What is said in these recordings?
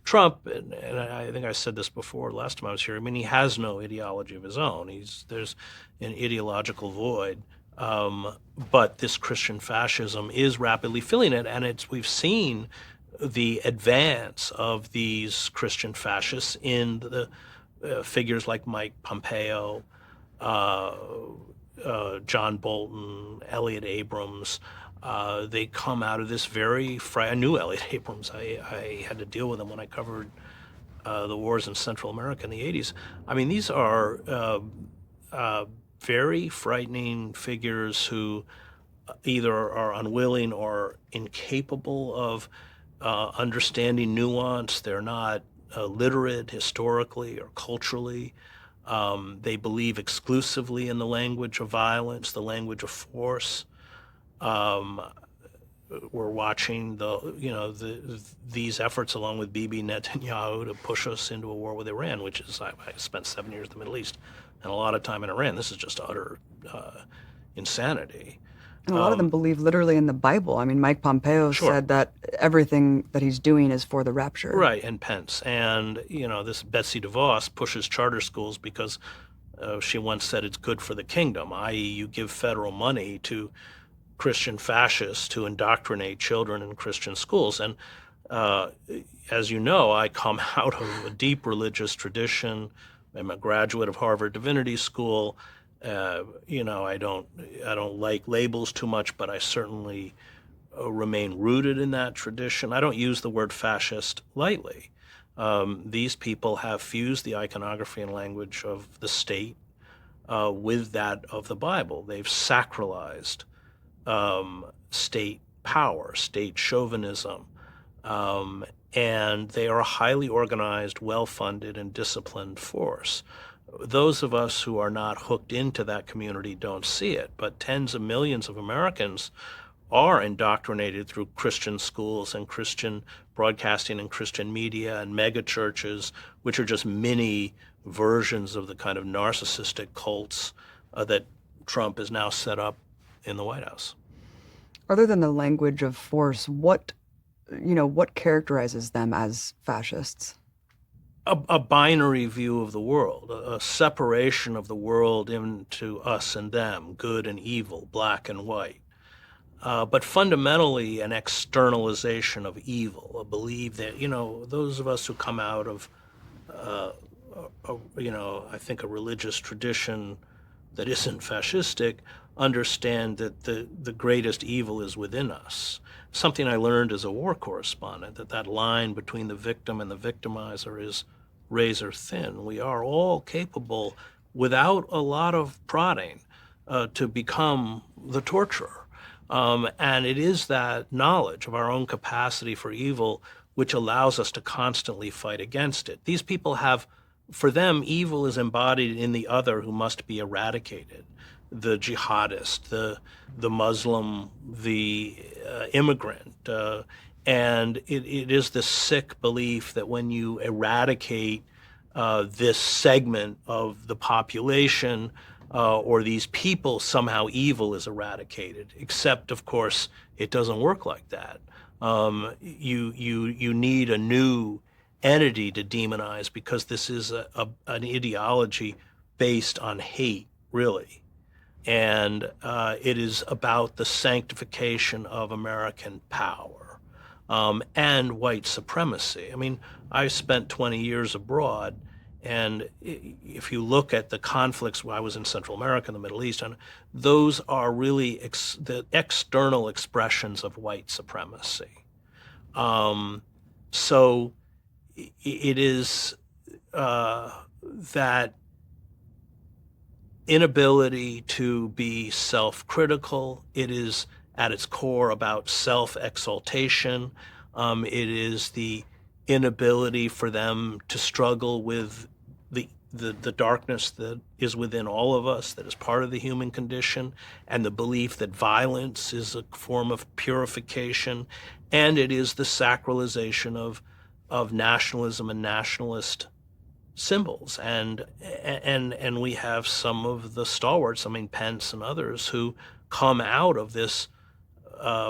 Trump, and I think I said this before last time I was here. I mean, he has no ideology of his own. There's an ideological void, but this Christian fascism is rapidly filling it, and we've seen the advance of these Christian fascists in the figures like Mike Pompeo, uh, John Bolton, Elliot Abrams. They come out of this I knew Elliot Abrams. I had to deal with him when I covered the wars in Central America in the 80s. I mean, these are very frightening figures who either are unwilling or incapable of understanding nuance. They're not literate historically or culturally. They believe exclusively in the language of violence, the language of force. Um, we're watching these efforts along with Bibi Netanyahu to push us into a war with Iran, which is I spent 7 years in the Middle East and a lot of time in Iran. This is just utter insanity. And a lot of them believe literally in the Bible. I mean, Mike Pompeo Sure. said that everything that he's doing is for the rapture. Right, and Pence. And, this Betsy DeVos pushes charter schools because she once said it's good for the kingdom, i.e., you give federal money to Christian fascists to indoctrinate children in Christian schools. And uh, as you know, I come out of a deep religious tradition. I'm a graduate of Harvard Divinity School. I don't like labels too much, but I certainly remain rooted in that tradition. I don't use the word fascist lightly. These people have fused the iconography and language of the state with that of the Bible. They've sacralized state power, state chauvinism, and they are a highly organized, well-funded, and disciplined force. Those of us who are not hooked into that community don't see it, but tens of millions of Americans are indoctrinated through Christian schools and Christian broadcasting and Christian media and mega churches, which are just mini versions of the kind of narcissistic cults that Trump has now set up in the White House. Other than the language of force, what characterizes them as fascists? A binary view of the world, a separation of the world into us and them, good and evil, black and white. But fundamentally, an externalization of evil, a belief that, those of us who come out of, I think a religious tradition that isn't fascistic, understand that the greatest evil is within us. Something I learned as a war correspondent, that line between the victim and the victimizer is razor thin. We are all capable, without a lot of prodding, to become the torturer. And it is that knowledge of our own capacity for evil which allows us to constantly fight against it. These people have, for them, evil is embodied in the other who must be eradicated. The jihadist, the Muslim, the immigrant. And it is this sick belief that when you eradicate this segment of the population or these people, somehow evil is eradicated. Except, of course, it doesn't work like that. You need a new entity to demonize because this is an ideology based on hate, really. And it is about the sanctification of American power and white supremacy. I mean, I spent 20 years abroad, and if you look at the conflicts, I was in Central America and the Middle East, and those are really the external expressions of white supremacy. So it is that inability to be self-critical. It is at its core about self-exaltation. It is the inability for them to struggle with the darkness that is within all of us, that is part of the human condition, and the belief that violence is a form of purification, and it is the sacralization of nationalism and nationalist symbols. And we have some of the stalwarts, I mean, Pence and others, who come out of this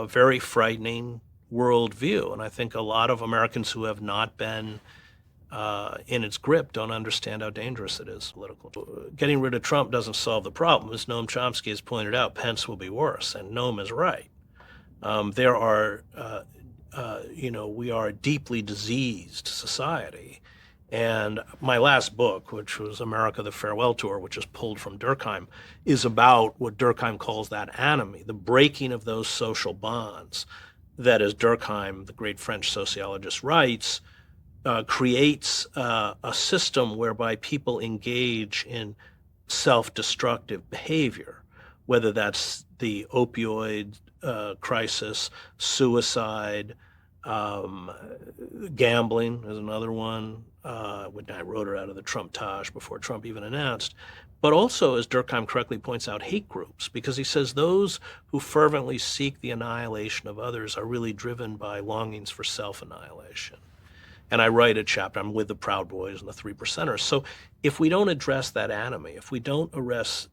very frightening worldview. And I think a lot of Americans who have not been in its grip don't understand how dangerous it is. Getting rid of Trump doesn't solve the problem. As Noam Chomsky has pointed out, Pence will be worse, and Noam is right. There are, we are a deeply diseased society. And my last book, which was America, the Farewell Tour, which is pulled from Durkheim, is about what Durkheim calls that anomie, the breaking of those social bonds that, as Durkheim, the great French sociologist, writes, creates a system whereby people engage in self-destructive behavior, whether that's the opioid crisis, suicide, gambling is another one. I wrote her out of the Trump-tage before Trump even announced. But also, as Durkheim correctly points out, hate groups, because he says those who fervently seek the annihilation of others are really driven by longings for self-annihilation. And I write a chapter, I'm with the Proud Boys and the Three Percenters. So if we don't address that anomie, if we don't address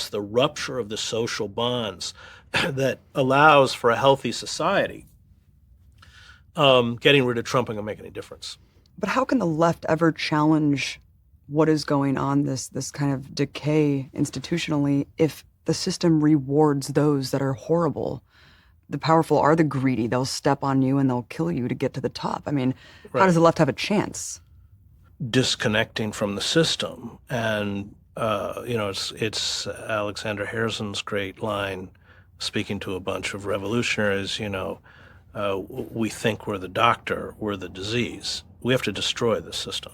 the rupture of the social bonds that allows for a healthy society, getting rid of Trump ain't gonna make any difference. But how can the left ever challenge what is going on, this kind of decay institutionally, if the system rewards those that are horrible? The powerful are the greedy. They'll step on you and they'll kill you to get to the top. I mean, Right. How does the left have a chance? Disconnecting from the system. And, it's Alexander Harrison's great line, speaking to a bunch of revolutionaries, we think we're the doctor, we're the disease. We have to destroy the system.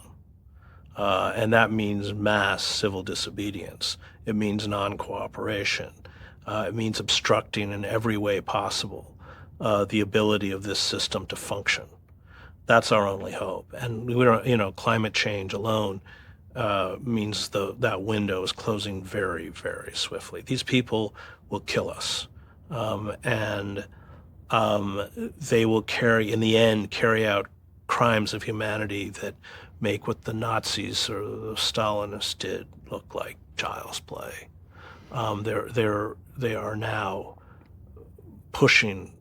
And that means mass civil disobedience. It means non-cooperation. It means obstructing in every way possible the ability of this system to function. That's our only hope. And we don't, climate change alone means that window is closing very, very swiftly. These people will kill us. And they will in the end, carry out crimes of humanity that make what the Nazis or the Stalinists did look like child's play. They are now pushing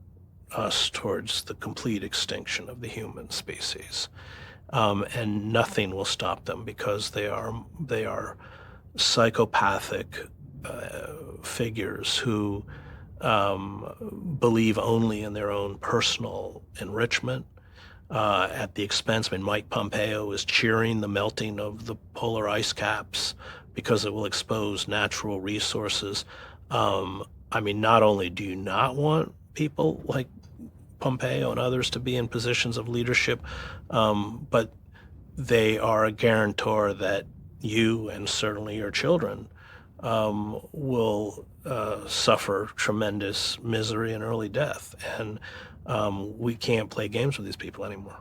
us towards the complete extinction of the human species, and nothing will stop them because they are psychopathic figures who believe only in their own personal enrichment at the expense. I mean, Mike Pompeo is cheering the melting of the polar ice caps because it will expose natural resources. Not only do you not want people like Pompeo and others to be in positions of leadership, but they are a guarantor that you and certainly your children will suffer tremendous misery and early death. And we can't play games with these people anymore.